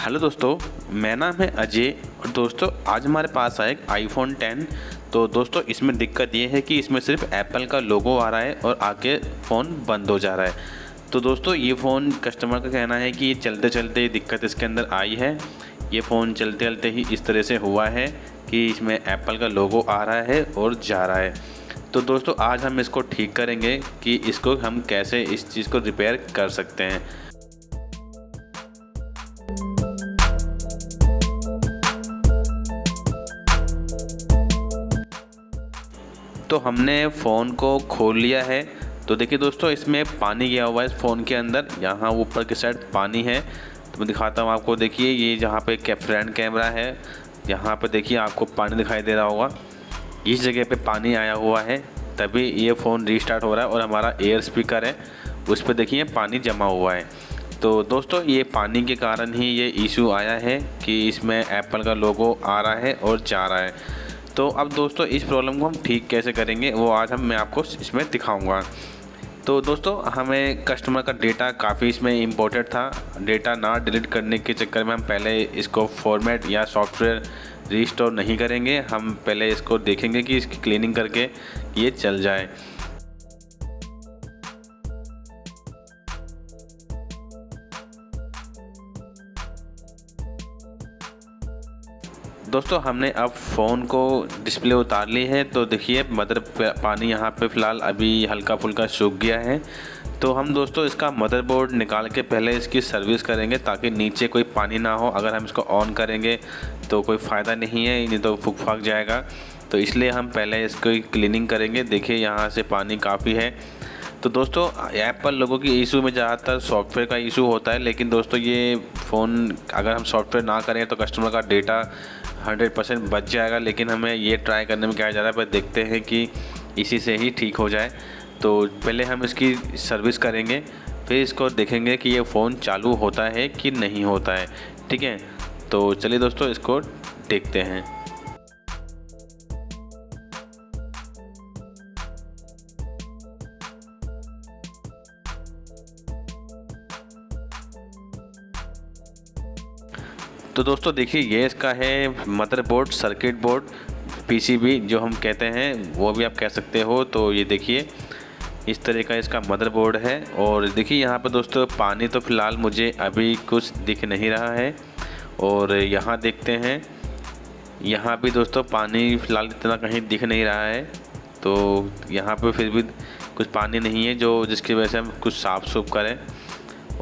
Hello दोस्तों, मेरा नाम है अजय और दोस्तों आज हमारे पास आया एक iPhone 10। तो दोस्तों इसमें दिक्कत ये है कि इसमें सिर्फ एप्पल का लोगो आ रहा है और आके फ़ोन बंद हो जा रहा है। तो दोस्तों ये फ़ोन कस्टमर का कहना है कि ये चलते चलते दिक्कत इसके अंदर आई है। ये फ़ोन चलते चलते ही इस तरह से हुआ है कि इसमें एप्पल का लोगो आ रहा है और जा रहा है। तो दोस्तों आज हम इसको ठीक करेंगे कि इसको हम कैसे इस चीज़ को रिपेयर कर सकते हैं। तो हमने फ़ोन को खोल लिया है। तो देखिए दोस्तों इसमें पानी गया हुआ है इस फ़ोन के अंदर, यहाँ ऊपर की साइड पानी है। तो मैं दिखाता हूँ आपको। देखिए ये जहाँ पे फ्रंट कैमरा है, यहाँ पे देखिए आपको पानी दिखाई दे रहा होगा। इस जगह पे पानी आया हुआ है, तभी ये फ़ोन रीस्टार्ट हो रहा है। और हमारा एयर स्पीकर है उस पर देखिए पानी जमा हुआ है। तो दोस्तों ये पानी के कारण ही ये इशू आया है कि इसमें एप्पल का लोगो आ रहा है और जा रहा है। तो अब दोस्तों इस प्रॉब्लम को हम ठीक कैसे करेंगे वो आज मैं आपको इसमें दिखाऊंगा। तो दोस्तों हमें कस्टमर का डेटा काफ़ी इसमें इम्पोर्टेंट था। डेटा ना डिलीट करने के चक्कर में हम पहले इसको फॉर्मेट या सॉफ्टवेयर रीस्टोर नहीं करेंगे। हम पहले इसको देखेंगे कि इसकी क्लीनिंग करके ये चल जाए। दोस्तों हमने अब फ़ोन को डिस्प्ले उतार ली है। तो देखिए पानी यहाँ पे फ़िलहाल अभी हल्का फुल्का सूख गया है। तो हम दोस्तों इसका मदरबोर्ड निकाल के पहले इसकी सर्विस करेंगे ताकि नीचे कोई पानी ना हो। अगर हम इसको ऑन करेंगे तो कोई फ़ायदा नहीं है, नहीं तो फूक फाक जाएगा। तो इसलिए हम पहले इसको क्लीनिंग करेंगे। देखिए यहाँ से पानी काफ़ी है। तो दोस्तों एप्पल लोगों की इशू में ज़्यादातर सॉफ्टवेयर का इशू होता है, लेकिन दोस्तों ये फ़ोन अगर हम सॉफ्टवेयर ना करें तो कस्टमर का डेटा 100% बच जाएगा। लेकिन हमें ये ट्राई करने में क्या जा रहा है, पर देखते हैं कि इसी से ही ठीक हो जाए। तो पहले हम इसकी सर्विस करेंगे, फिर इसको देखेंगे कि ये फ़ोन चालू होता है कि नहीं होता है। ठीक है, तो चलिए दोस्तों इसको देखते हैं। तो दोस्तों देखिए ये इसका है मदरबोर्ड, सर्किट बोर्ड, पीसीबी जो हम कहते हैं वो भी आप कह सकते हो। तो ये देखिए इस तरह का इसका मदरबोर्ड है। और देखिए यहाँ पर दोस्तों पानी तो फ़िलहाल मुझे अभी कुछ दिख नहीं रहा है। और यहाँ देखते हैं, यहाँ भी दोस्तों पानी फ़िलहाल इतना कहीं दिख नहीं रहा है। तो यहाँ पे फिर भी कुछ पानी नहीं है जो जिसकी वजह से हम कुछ साफ़ सूफ करें।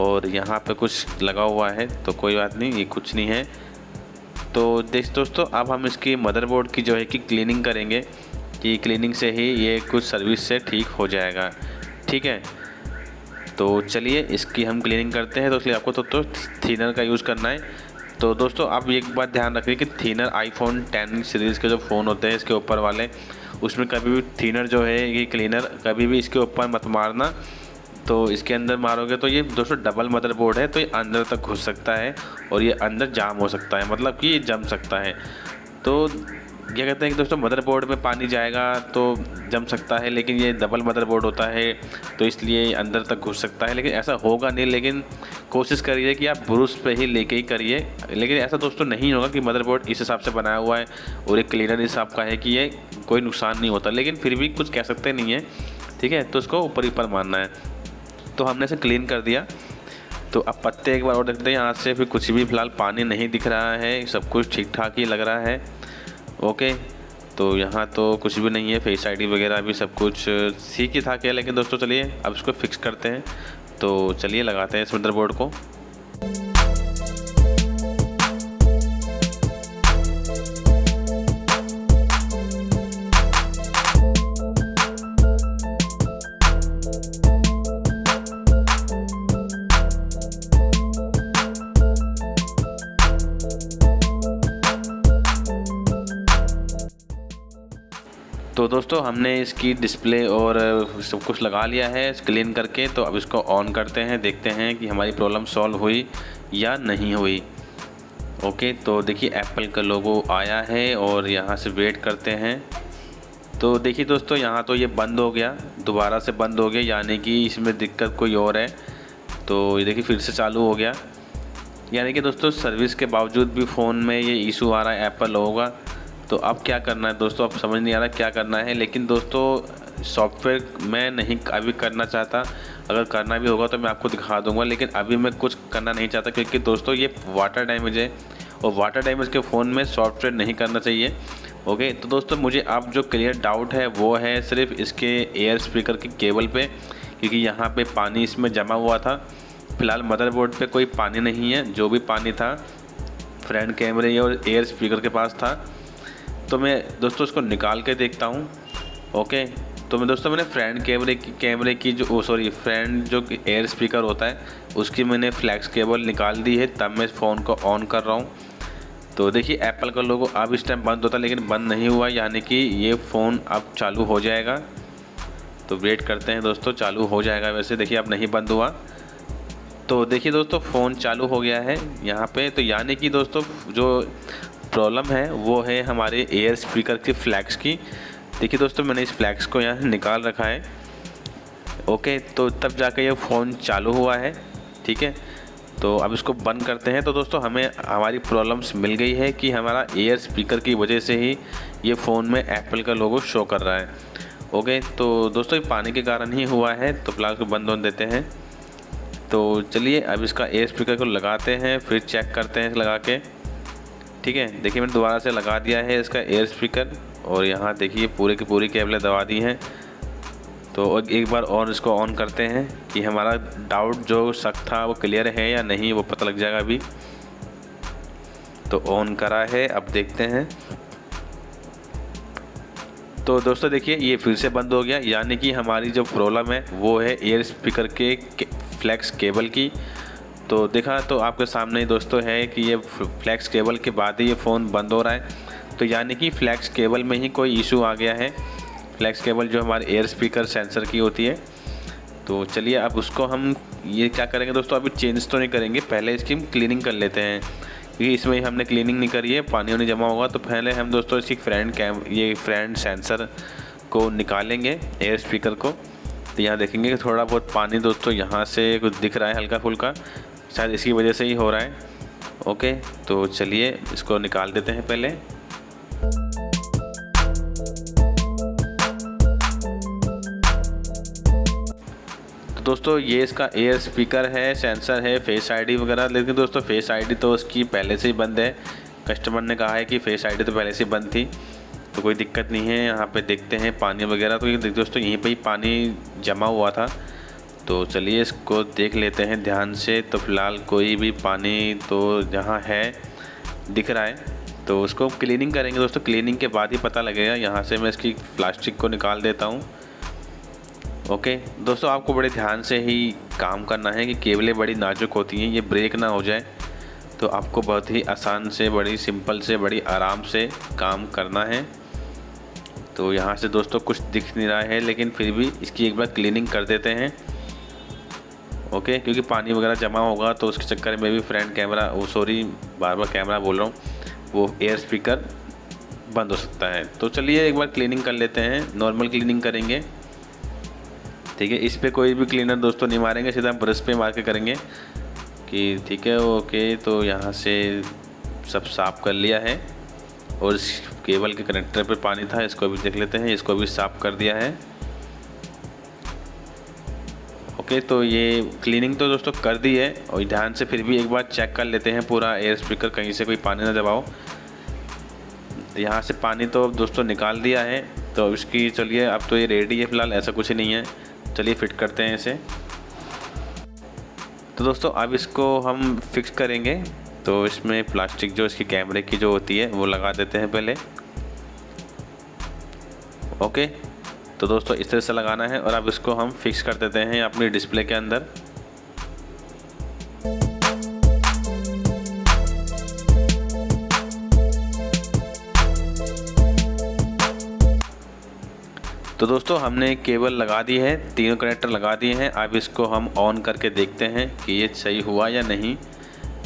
और यहाँ पे कुछ लगा हुआ है तो कोई बात नहीं, ये कुछ नहीं है। तो दोस्तों अब हम इसकी मदरबोर्ड की जो है कि क्लीनिंग करेंगे कि क्लीनिंग से ही ये कुछ सर्विस से ठीक हो जाएगा। ठीक है, तो चलिए इसकी हम क्लीनिंग करते हैं। तो इसलिए आपको तो थिनर का यूज़ करना है। तो दोस्तों आप एक बात ध्यान रखिए कि थिनर iPhone 10 सीरीज़ के जो फ़ोन होते हैं इसके ऊपर वाले, उसमें कभी भी थिनर जो है ये क्लीनर कभी भी इसके ऊपर मत मारना। तो इसके अंदर मारोगे तो ये दोस्तों डबल मदरबोर्ड है, तो ये अंदर तक घुस सकता है और ये अंदर जाम हो सकता है, मतलब कि ये जम सकता है। तो क्या कहते हैं कि दोस्तों मदरबोर्ड में पानी जाएगा तो जम सकता है, लेकिन ये डबल मदरबोर्ड होता है तो इसलिए अंदर तक घुस सकता है। लेकिन ऐसा होगा नहीं, लेकिन कोशिश करिए कि आप ब्रूस पे ही लेके ही करिए। लेकिन ऐसा दोस्तों नहीं होगा कि मदरबोर्ड इस हिसाब से बनाया हुआ है और एक क्लीनर इस हिसाब का है कि ये कोई नुकसान नहीं होता, लेकिन फिर भी कुछ कह सकते नहीं है। ठीक है, तो इसको ऊपर ऊपर मारना है। तो हमने इसे क्लीन कर दिया। तो अब पत्ते एक बार और देखते हैं यहाँ से, फिर कुछ भी फ़िलहाल पानी नहीं दिख रहा है, सब कुछ ठीक ठाक ही लग रहा है। ओके, तो यहाँ तो कुछ भी नहीं है, फेस आईडी वगैरह भी सब कुछ ठीक ही ठाक है। लेकिन दोस्तों चलिए अब इसको फिक्स करते हैं। तो चलिए लगाते हैं इस मदरबोर्ड को। तो दोस्तों हमने इसकी डिस्प्ले और सब कुछ लगा लिया है क्लीन करके। तो अब इसको ऑन करते हैं, देखते हैं कि हमारी प्रॉब्लम सॉल्व हुई या नहीं हुई। ओके, तो देखिए एप्पल का लोगो आया है और यहाँ से वेट करते हैं। तो देखिए दोस्तों यहाँ तो ये बंद हो गया, दोबारा से बंद हो गया, यानी कि इसमें दिक्कत कोई और है। तो ये देखिए फिर से चालू हो गया। यानी कि दोस्तों सर्विस के बावजूद भी फ़ोन में ये इशू आ रहा है एप्पल लोगों का। तो अब क्या करना है दोस्तों, अब समझ नहीं आ रहा क्या करना है। लेकिन दोस्तों सॉफ्टवेयर मैं नहीं अभी करना चाहता, अगर करना भी होगा तो मैं आपको दिखा दूंगा, लेकिन अभी मैं कुछ करना नहीं चाहता क्योंकि दोस्तों ये वाटर डैमेज है और वाटर डैमेज के फ़ोन में सॉफ्टवेयर नहीं करना चाहिए। ओके, तो दोस्तों मुझे अब जो क्लियर डाउट है वो है सिर्फ इसके एयर स्पीकर की केबल पे, क्योंकि यहाँ पे पानी इसमें जमा हुआ था। फ़िलहाल मदरबोर्ड पे कोई पानी नहीं है, जो भी पानी था फ्रंट कैमरे और एयर स्पीकर के पास था। तो मैं दोस्तों उसको निकाल के देखता हूँ। ओके, तो मैंने फ्रंट कैमरे की जो फ्रंट जो एयर स्पीकर होता है उसकी मैंने फ्लैक्स केबल निकाल दी है, तब मैं फ़ोन को ऑन कर रहा हूँ। तो देखिए एप्पल का लोगो अब इस टाइम बंद होता है, लेकिन बंद नहीं हुआ, यानी कि ये फ़ोन अब चालू हो जाएगा। तो वेट करते हैं दोस्तों, चालू हो जाएगा। वैसे देखिए अब नहीं बंद हुआ। तो देखिए दोस्तों फ़ोन चालू हो गया है यहाँ पे। तो यानी कि दोस्तों जो प्रॉब्लम है वो है हमारे एयर स्पीकर की फ्लैक्स की। देखिए दोस्तों मैंने इस फ्लैक्स को यहाँ निकाल रखा है। ओके, तो तब जाकर ये फ़ोन चालू हुआ है। ठीक है, तो अब इसको बंद करते हैं। तो दोस्तों हमें हमारी प्रॉब्लम्स मिल गई है कि हमारा एयर स्पीकर की वजह से ही ये फ़ोन में एप्पल का लोगो शो कर रहा है। ओके, तो दोस्तों ये पानी के कारण ही हुआ है। तो फिलहाल को बंद होने देते हैं। तो चलिए अब इसका एयर स्पीकर को लगाते हैं, फिर चेक करते हैं लगा के। ठीक है, देखिए मैंने दोबारा से लगा दिया है इसका एयर स्पीकर, और यहाँ देखिए पूरे की पूरी केबलें दबा दी हैं। तो एक बार और इसको ऑन करते हैं कि हमारा डाउट जो शक था वो क्लियर है या नहीं, वो पता लग जाएगा अभी। तो ऑन करा है, अब देखते हैं। तो दोस्तों देखिए ये फिर से बंद हो गया, यानी कि हमारी जो प्रॉब्लम है वो है एयर स्पीकर के फ्लैक्स केबल की। तो देखा तो आपके सामने ही दोस्तों है कि ये फ्लैक्स केबल के बाद ही ये फ़ोन बंद हो रहा है। तो यानी कि फ्लैक्स केबल में ही कोई इशू आ गया है। फ्लैक्स केबल जो हमारे एयर स्पीकर सेंसर की होती है। तो चलिए अब उसको हम ये क्या करेंगे दोस्तों, अभी चेंज तो नहीं करेंगे, पहले इसकी हम क्लीनिंग कर लेते हैं, क्योंकि इसमें हमने क्लीनिंग नहीं करी है, पानी वानी जमा होगा। तो पहले हम दोस्तों इसकी फ्रंट सेंसर को निकालेंगे, एयर स्पीकर को। तो यहाँ देखेंगे कि थोड़ा बहुत पानी दोस्तों यहाँ से कुछ दिख रहा है हल्का फुल्का, शायद इसकी वजह से ही हो रहा है। ओके, तो चलिए इसको निकाल देते हैं पहले। तो दोस्तों ये इसका एयर स्पीकर है, सेंसर है, फेस आईडी वगैरह। लेकिन दोस्तों फेस आईडी तो उसकी पहले से ही बंद है। कस्टमर ने कहा है कि फेस आईडी तो पहले से ही बंद थी, तो कोई दिक्कत नहीं है। यहाँ पे देखते हैं पानी वगैरह, तो ये दोस्तों यहीं पे ही पानी जमा हुआ था। तो चलिए इसको देख लेते हैं ध्यान से। तो फ़िलहाल कोई भी पानी तो जहाँ है दिख रहा है, तो उसको क्लीनिंग करेंगे दोस्तों। क्लीनिंग के बाद ही पता लगेगा। यहाँ से मैं इसकी प्लास्टिक को निकाल देता हूँ। ओके दोस्तों, आपको बड़े ध्यान से ही काम करना है कि केबलें बड़ी नाजुक होती हैं, ये ब्रेक ना हो जाए। तो आपको बहुत ही आसान से, बड़ी सिंपल से, बड़ी आराम से काम करना है। तो यहाँ से दोस्तों कुछ दिख नहीं रहा है, लेकिन फिर भी इसकी एक बार क्लीनिंग कर देते हैं। ओके, क्योंकि पानी वगैरह जमा होगा तो उसके चक्कर में भी फ्रंट कैमरा बार बार कैमरा बोल रहा हूँ, वो एयर स्पीकर बंद हो सकता है। तो चलिए एक बार क्लीनिंग कर लेते हैं, नॉर्मल क्लीनिंग करेंगे। ठीक है, इस पर कोई भी क्लीनर दोस्तों नहीं मारेंगे, सीधा ब्रश पे मार के करेंगे कि ठीक है। ओके, तो यहाँ से सब साफ़ कर लिया है, और इस केबल के कनेक्टर पे पानी था, इसको भी देख लेते हैं। इसको भी साफ़ कर दिया है। ओके, तो ये क्लीनिंग तो दोस्तों कर दी है, और ध्यान से फिर भी एक बार चेक कर लेते हैं पूरा एयर स्पीकर, कहीं से कोई पानी ना दबाओ। यहाँ से पानी तो दोस्तों निकाल दिया है। तो इसकी चलिए अब तो ये रेडी है फ़िलहाल, ऐसा कुछ नहीं है। चलिए फिट करते हैं इसे। तो दोस्तों अब इसको हम फिक्स करेंगे। तो इसमें प्लास्टिक जो इसकी कैमरे की जो होती है वो लगा देते हैं पहले। ओके, तो दोस्तों इस तरह से लगाना है, और अब इसको हम फिक्स कर देते हैं अपनी डिस्प्ले के अंदर। तो दोस्तों हमने केबल लगा दी है, तीनों कनेक्टर लगा दिए हैं। अब इसको हम ऑन करके देखते हैं कि ये सही हुआ या नहीं,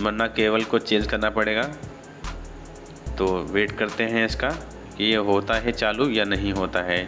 वरना केबल को चेंज करना पड़ेगा। तो वेट करते हैं इसका कि ये होता है चालू या नहीं होता है।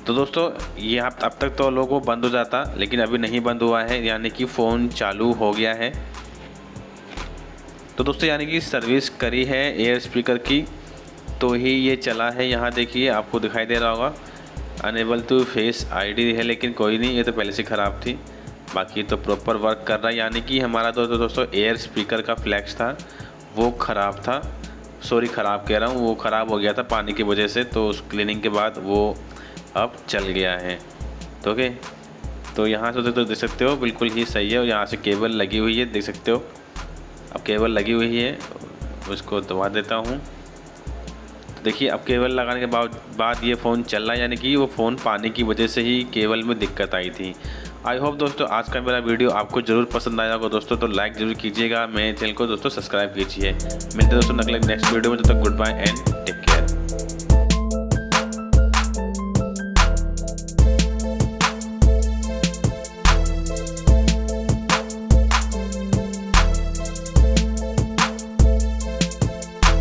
तो दोस्तों ये अब तक तो लोगों को बंद हो जाता, लेकिन अभी नहीं बंद हुआ है, यानी कि फ़ोन चालू हो गया है। तो दोस्तों यानी कि सर्विस करी है एयर स्पीकर की तो ही ये चला है। यहाँ देखिए आपको दिखाई दे रहा होगा अनेबल टू फेस आईडी है, लेकिन कोई नहीं, ये तो पहले से ख़राब थी। बाकी तो प्रॉपर वर्क कर रहा है, यानी कि हमारा दोस्तों एयर स्पीकर का फ्लैक्स था वो ख़राब था, सॉरी ख़राब कह रहा हूँ, वो ख़राब हो गया था पानी की वजह से। तो उस क्लीनिंग के बाद वो अब चल गया है। तो ओके, तो यहाँ से तो देख सकते हो बिल्कुल ही सही है। और यहाँ से केबल लगी हुई है, देख सकते हो अब केबल लगी हुई है। उसको दबा देता हूँ, तो देखिए अब केबल लगाने के बाद ये फ़ोन चल रहा है, यानी कि वो फ़ोन पानी की वजह से ही केबल में दिक्कत आई थी। आई होप दोस्तों आज का मेरा वीडियो आपको ज़रूर पसंद आया होगा दोस्तों, तो लाइक ज़रूर कीजिएगा, मेरे चैनल को दोस्तों सब्सक्राइब कीजिए। मिलते हैं दोस्तों अगले नेक्स्ट वीडियो में, तब तक गुड बाय एंड टेक